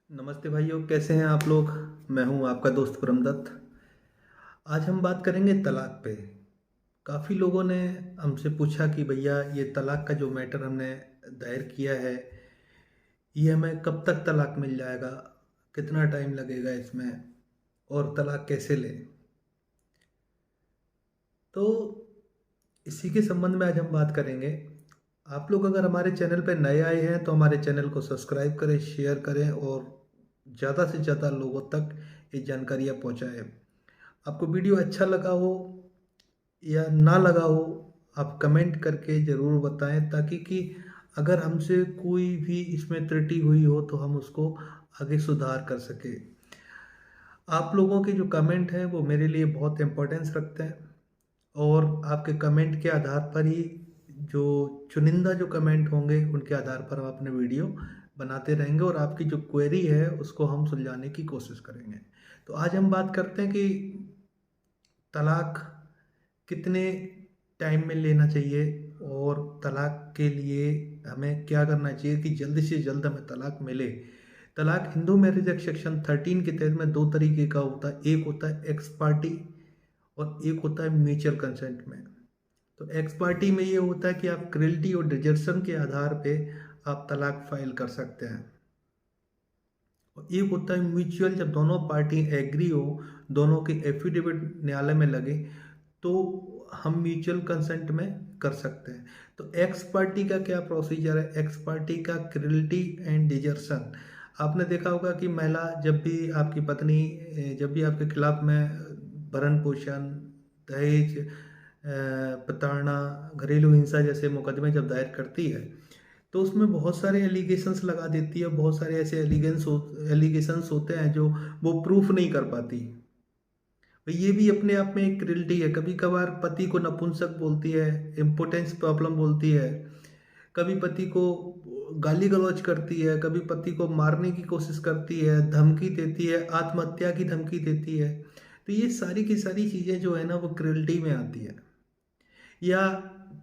नमस्ते भाइयों, कैसे हैं आप लोग। मैं हूं आपका दोस्त परमदत्त। आज हम बात करेंगे तलाक पे। काफ़ी लोगों ने हमसे पूछा कि भैया ये तलाक का जो मैटर हमने दायर किया है, ये हमें कब तक तलाक मिल जाएगा, कितना टाइम लगेगा इसमें, और तलाक कैसे लें। तो इसी के संबंध में आज हम बात करेंगे। आप लोग अगर हमारे चैनल पर नए आए हैं तो हमारे चैनल को सब्सक्राइब करें, शेयर करें और ज़्यादा से ज़्यादा लोगों तक ये जानकारियाँ पहुँचाएँ। आपको वीडियो अच्छा लगा हो या ना लगा हो, आप कमेंट करके ज़रूर बताएं, ताकि कि अगर हमसे कोई भी इसमें त्रुटि हुई हो तो हम उसको आगे सुधार कर सकें। आप लोगों के जो कमेंट हैं वो मेरे लिए बहुत इम्पोर्टेंस रखते हैं, और आपके कमेंट के आधार पर ही जो चुनिंदा जो कमेंट होंगे उनके आधार पर हम अपने वीडियो बनाते रहेंगे और आपकी जो क्वेरी है उसको हम सुलझाने की कोशिश करेंगे। तो आज हम बात करते हैं कि तलाक कितने टाइम में लेना चाहिए, और तलाक के लिए हमें क्या करना चाहिए कि जल्द से जल्द हमें तलाक मिले। तलाक हिंदू मैरिज एक्ट सेक्शन 13 के तहत में दो तरीके का होता है। एक होता है एक्स पार्टी और एक होता है म्यूचुअल कंसेंट में। तो एक्स पार्टी में ये होता है कि आप क्रियल्टी और डिजर्शन के आधार पे आप तलाक फाइल कर सकते हैं। और एक होता है म्यूचुअल, जब दोनों पार्टी एग्री हो, दोनों के एफिडेविट न्यायालय में लगे, तो हम म्यूचुअल कंसेंट में कर सकते हैं। तो एक्स पार्टी का क्या प्रोसीजर है। एक्स पार्टी का क्रियल्टी एंड डिजर्शन। आपने देखा होगा कि महिला जब भी आपकी पत्नी जब भी आपके खिलाफ में भरण पोषण, दहेज, प्रताड़ना, घरेलू हिंसा जैसे मुकदमे जब दायर करती है, तो उसमें बहुत सारे एलिगेशंस लगा देती है। बहुत सारे ऐसे एलिगेशंस होते हैं जो वो प्रूफ नहीं कर पाती। तो ये भी अपने आप में एक क्रिल्टी है। कभी कभार पति को नपुंसक बोलती है, इम्पोर्टेंस प्रॉब्लम बोलती है, कभी पति को गाली गलौज करती है, कभी पति को मारने की कोशिश करती है, धमकी देती है, आत्महत्या की धमकी देती है। तो ये सारी की सारी चीज़ें जो है ना वो क्रिल्टी में आती है। या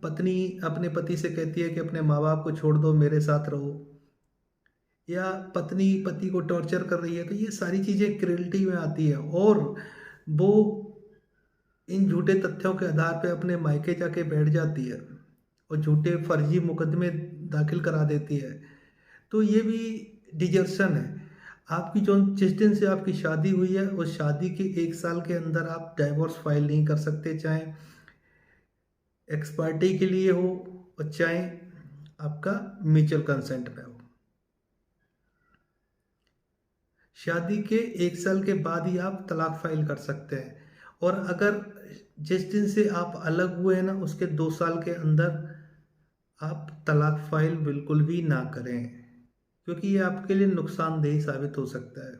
पत्नी अपने पति से कहती है कि अपने माँ बाप को छोड़ दो, मेरे साथ रहो। या पत्नी पति को टॉर्चर कर रही है, तो ये सारी चीज़ें क्रियल्टी में आती है। और वो इन झूठे तथ्यों के आधार पे अपने मायके जाके बैठ जाती है और झूठे फर्जी मुकदमे दाखिल करा देती है। तो ये भी डिजर्शन है। आपकी जो जिस दिन से आपकी शादी हुई है उस शादी के 1 साल के अंदर आप डाइवोर्स फाइल नहीं कर सकते, चाहे एक्स पार्टी के लिए हो और चाहे आपका म्यूचुअल कंसेंट में हो। शादी के 1 साल के बाद ही आप तलाक फाइल कर सकते हैं। और अगर जिस दिन से आप अलग हुए हैं ना उसके 2 साल के अंदर आप तलाक फाइल बिल्कुल भी ना करें, क्योंकि ये आपके लिए नुकसानदेह साबित हो सकता है।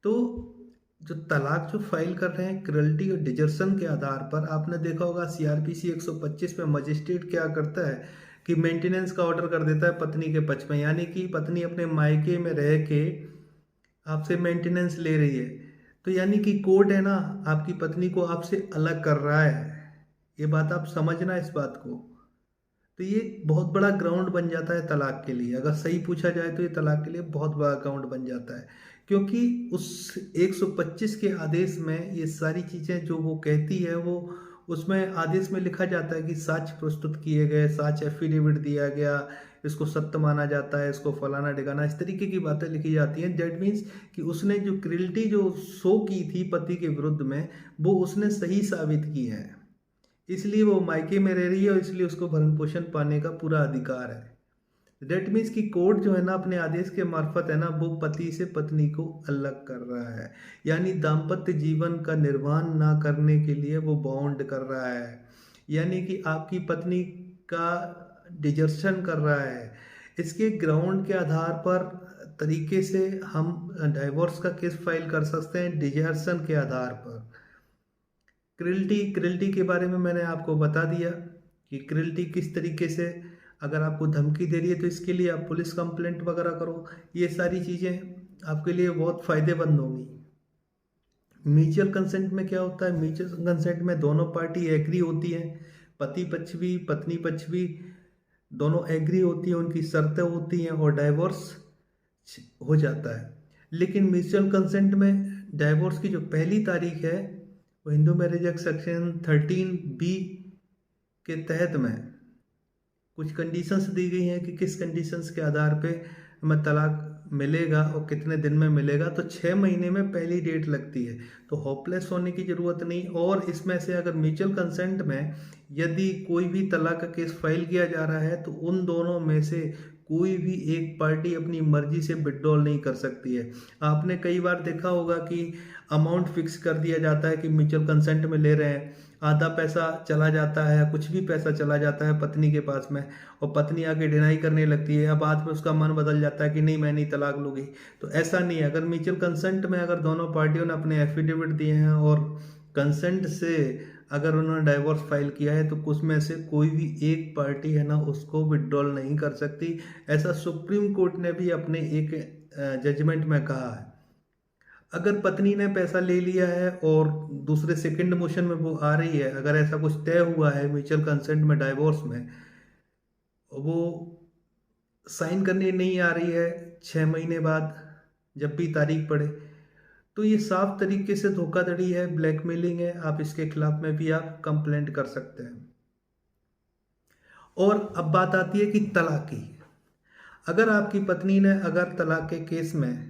तो जो तलाक जो फाइल कर रहे हैं क्रियल्टी और डिजर्शन के आधार पर, आपने देखा होगा सीआरपीसी 125 में मजिस्ट्रेट क्या करता है कि मेंटेनेंस का ऑर्डर कर देता है पत्नी के पक्ष में। यानी कि पत्नी अपने मायके में रह के आपसे मेंटेनेंस ले रही है, तो यानी कि कोर्ट है ना आपकी पत्नी को आपसे अलग कर रहा है। ये बात आप समझना इस बात को। तो ये बहुत बड़ा ग्राउंड बन जाता है तलाक के लिए। अगर सही पूछा जाए तो ये तलाक के लिए बहुत बड़ा ग्राउंड बन जाता है, क्योंकि उस 125 के आदेश में ये सारी चीज़ें जो वो कहती है, वो उसमें आदेश में लिखा जाता है कि साक्ष्य प्रस्तुत किए गए, साक्ष्य एफिडेविट दिया गया, इसको सत्य माना जाता है, इसको फलाना ढिकाना, इस तरीके की बातें लिखी जाती हैं। दैट मीन्स कि उसने जो क्रियल्टी जो शो की थी पति के विरुद्ध में, वो उसने सही साबित की है। इसलिए वो मायके में रह रही है और इसलिए उसको भरण पोषण पाने का पूरा अधिकार है। दैट मीन्स कि कोर्ट जो है ना अपने आदेश के मार्फत है ना वो पति से पत्नी को अलग कर रहा है। यानी दाम्पत्य जीवन का निर्वहन ना करने के लिए वो बॉन्ड कर रहा है। यानी कि आपकी पत्नी का डिजर्शन कर रहा है। इसके ग्राउंड के आधार पर तरीके से हम डाइवोर्स का केस फाइल कर सकते हैं, डिजर्शन के आधार पर। क्रिल्टी के बारे में मैंने आपको बता दिया कि क्रिल्टी किस तरीके से, अगर आपको धमकी दे रही है तो इसके लिए आप पुलिस कंप्लेंट वगैरह करो। ये सारी चीज़ें आपके लिए बहुत फ़ायदेमंद होंगी। म्यूचुअल कंसेंट में क्या होता है। म्यूचुअल कंसेंट में दोनों पार्टी एग्री होती हैं, पति पक्ष भी पत्नी पक्ष भी दोनों एग्री होती हैं, उनकी शर्तें होती हैं और डाइवोर्स हो जाता है। लेकिन म्यूचुअल कंसेंट में डाइवोर्स की जो पहली तारीख है वो Hindu marriage act section 13B के तहत में कुछ कंडीशंस दी गई हैं कि किस कंडीशंस के आधार पे हमें तलाक मिलेगा और कितने दिन में मिलेगा। तो 6 महीने में पहली डेट लगती है, तो होपलेस होने की ज़रूरत नहीं। और इसमें से अगर म्यूचुअल कंसेंट में यदि कोई भी तलाक का केस फाइल किया जा रहा है तो उन दोनों में से कोई भी एक पार्टी अपनी मर्जी से विड्रॉल नहीं कर सकती है। आपने कई बार देखा होगा कि अमाउंट फिक्स कर दिया जाता है कि म्यूचुअल कंसेंट में ले रहे हैं, आधा पैसा चला जाता है, कुछ भी पैसा चला जाता है पत्नी के पास में, और पत्नी आके डिनाई करने लगती है, अब बाद में उसका मन बदल जाता है कि नहीं मैं नहीं तलाक लूँगी। तो ऐसा नहीं है। अगर म्यूचुअल कंसेंट में अगर दोनों पार्टियों ने अपने एफिडेविट दिए हैं और कंसेंट से अगर उन्होंने डाइवोर्स फाइल किया है तो उसमें से कोई भी एक पार्टी है ना उसको विड्रॉल नहीं कर सकती। ऐसा सुप्रीम कोर्ट ने भी अपने एक जजमेंट में कहा है। अगर पत्नी ने पैसा ले लिया है और दूसरे सेकंड मोशन में वो आ रही है, अगर ऐसा कुछ तय हुआ है म्यूचुअल कंसेंट में डाइवोर्स में, वो साइन करने नहीं आ रही है 6 महीने बाद जब भी तारीख पड़े, तो ये साफ तरीके से धोखाधड़ी है, ब्लैकमेलिंग है। आप इसके खिलाफ में भी आप कंप्लेंट कर सकते हैं। और अब बात आती है कि तलाक की। अगर आपकी पत्नी ने अगर तलाक के केस में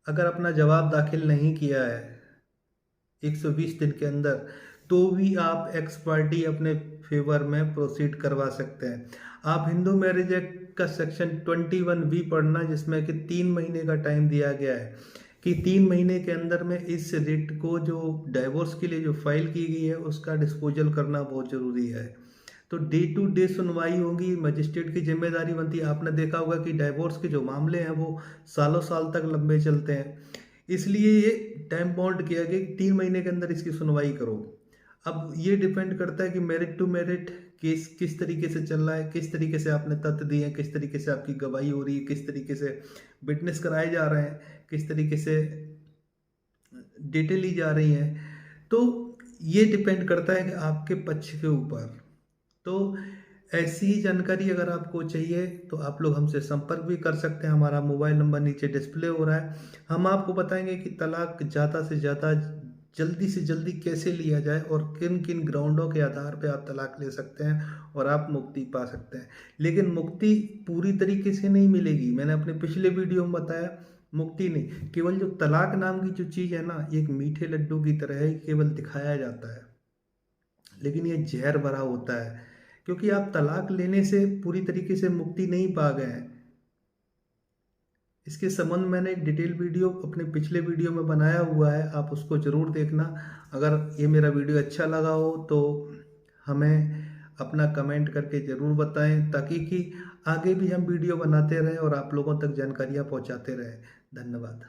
अगर अपना जवाब दाखिल नहीं किया है 120 दिन के अंदर, तो भी आप एक्स पार्टी अपने फेवर में प्रोसीड करवा सकते हैं। आप हिंदू मैरिज एक्ट का सेक्शन 21B पढ़ना, जिसमें कि 3 महीने का टाइम दिया गया है कि 3 महीने के अंदर में इस रिट को जो डाइवोर्स के लिए जो फाइल की गई है उसका डिस्पोजल करना बहुत ज़रूरी है। तो डे टू डे सुनवाई होगी, मजिस्ट्रेट की जिम्मेदारी बनती है। आपने देखा होगा कि डाइवोर्स के जो मामले हैं वो सालों साल तक लंबे चलते हैं, इसलिए ये टाइम बाउंड किया गया कि 3 महीने के अंदर इसकी सुनवाई करो। अब ये डिपेंड करता है कि मेरिट टू मेरिट केस किस तरीके से चल रहा है, किस तरीके से आपने तथ्य दिए हैं, किस तरीके से आपकी गवाही हो रही है, किस तरीके से विटनेस कराए जा रहे हैं, किस तरीके से डिटेल ली जा रही है। तो ये डिपेंड करता है कि आपके पक्ष के ऊपर। तो ऐसी ही जानकारी अगर आपको चाहिए तो आप लोग हमसे संपर्क भी कर सकते हैं। हमारा मोबाइल नंबर नीचे डिस्प्ले हो रहा है। हम आपको बताएंगे कि तलाक ज़्यादा से ज़्यादा जल्दी से जल्दी कैसे लिया जाए और किन किन ग्राउंडों के आधार पे आप तलाक ले सकते हैं और आप मुक्ति पा सकते हैं। लेकिन मुक्ति पूरी तरीके से नहीं मिलेगी। मैंने अपने पिछले वीडियो में बताया, मुक्ति नहीं, केवल जो तलाक नाम की जो चीज़ है ना, एक मीठे लड्डू की तरह ही केवल दिखाया जाता है, लेकिन ये जहर भरा होता है, क्योंकि आप तलाक लेने से पूरी तरीके से मुक्ति नहीं पा गए हैं। इसके संबंध में मैंने एक डिटेल वीडियो अपने पिछले वीडियो में बनाया हुआ है, आप उसको ज़रूर देखना। अगर ये मेरा वीडियो अच्छा लगा हो तो हमें अपना कमेंट करके ज़रूर बताएं, ताकि कि आगे भी हम वीडियो बनाते रहें और आप लोगों तक जानकारियाँ पहुँचाते रहें। धन्यवाद।